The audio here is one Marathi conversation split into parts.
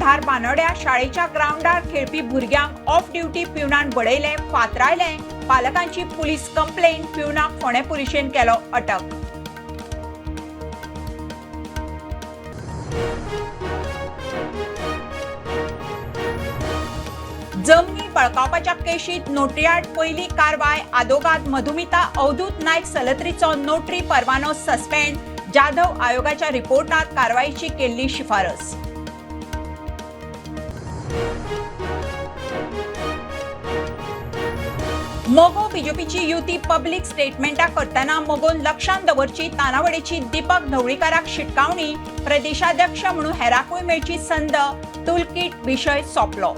धार बानोड्या शाळेच्या ग्राउंडार खेळपी भुरग्यांक ऑफ ड्युटी पिवनान बडयले, फातरायले। पालकांची पुलीस कंप्लेंट, पिवनाक फोंडे पुलिशेन केलो अटक। जमनी बळकावपाच्या केशीत नोटरीयार्ड पयली कारवाय, आदोगाद मधुमिता अवधूत नायक सलत्रीचो नोटरी परवानो सस्पेंड, जाधव आयोगाच्या रिपोर्टात कारवाईची केल्ली शिफारस। मोगो बीजेपीची युती पब्लिक स्टेटमेंटा करतना मोगोन लक्षांत दवरची तानावडेची दीपक ढवळीकाराक शिटकावणी, प्रदेशाध्यक्ष म्हणून हेराकूय मेळची संद, टूलकिट विशय सोंपलो।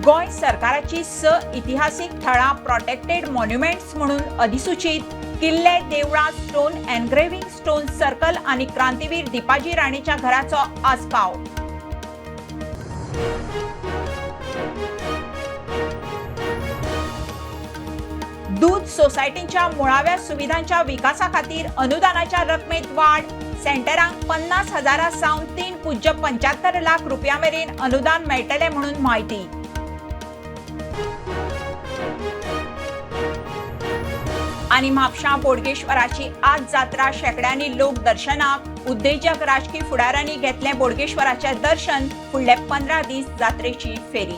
गोंय सरकाराची 6 इतिहासीक थळां प्रोटेक्टेड मॉन्युमेंट्स म्हणून अधिसूचित, किल्ले, देवळां, स्टोन एनग्रेव्हिंग, स्टोन सर्कल आणि क्रांतीवीर दिपाजी राणेच्या घराचो आस्पाव। दूध सोसायटींच्या मुळाव्या सुविधांच्या विकासा खातीर अनुदानाच्या रकमेत वाड, सेंटरांक 50,000 सावन 3.75 लाख रुपया मेरेन अनुदान मेळटले म्हणून माहिती। आणि म्हापशां बोडगेश्वराची आज जात्रा, शेकड्यांनी लोक दर्शनाक, उद्देजक राजकीय फुडाऱ्यांनी घेतले बोडगेश्वराचे दर्शन, फुडले 15 दीस जात्रेची फेरी।